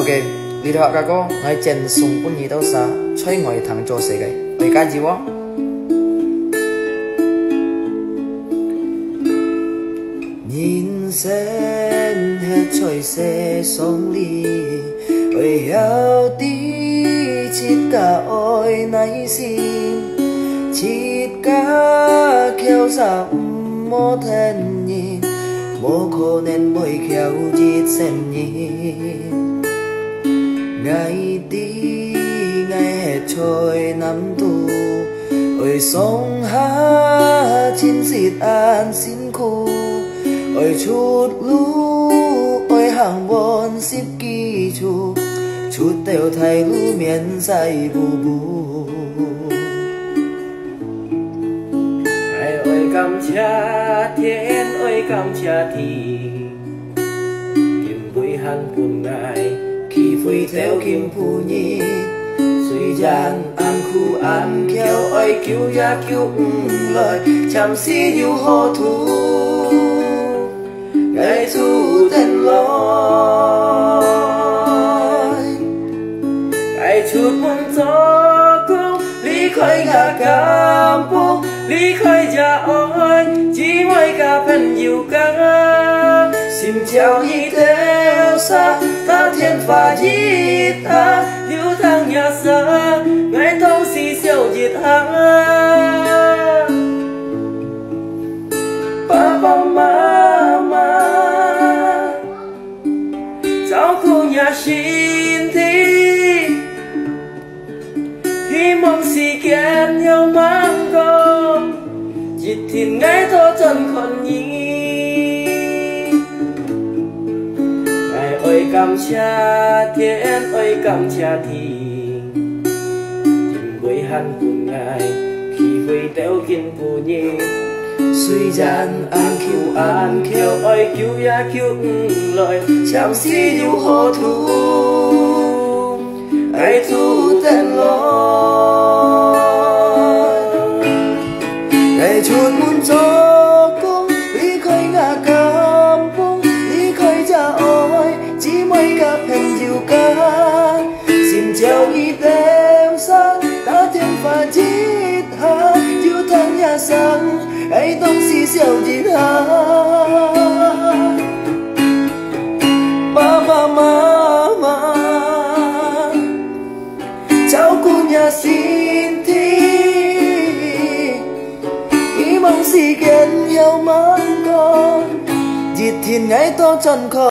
OK，你哋學嘅歌，我係正送本耳兜沙，吹外藤做死嘅，我而家知喎。人生係隨世送你，為有啲切架愛內心，切架橋上唔冇天nhiên，冇可能會橋熱成nhiên。ngày đi ngày hè trôi năm tu ôi sông hát chim xịt an xin khu ôi chút lú ôi hàng bon xếp kỳ chút đều thay lú miền dài bù bù ôi cầm cha thiên ôi cầm cha thì tìm vui hăng buồn ngài khi vui theo kim phù nhi suy gian an khu an khéo ơi cứu ya cứu lời chăm si yêu hồ thu ngày thu tên lối ngày chút muốn gió cũng lý khơi ngả cảm phúc lý khơi già ôi chỉ mới cả phần yêu ca xin chào đi theo xa ta thiên phá giết ta yêu thang nhà xa ngày thông xì siêu diệt hàng papa mama cháu khu nhà xin thi hy mong xì kèm nhau mang con diệt thìn ngày thô chân còn nhìn ôi cầm cha thiên ôi cầm cha thì tìm với hắn cùng ngài khi với téo kinh phù nhi suy gian an khéo ôi cứu ya cứu lời chạm si yêu hồ thu ai thu tên lối ngày chút muốn cho cũng lý khơi ngả cảm phúc lý khơi cha ôi chỉ mới gặp hình diệu ca xin chào y tem sang ta thêm pha chít ha yêu thương nhà sang ai đông xì xèo chít ha mama mama cháu cô nhà xin thi ý mong xì kèn nhau mang con diệt thiên ngày to chân khó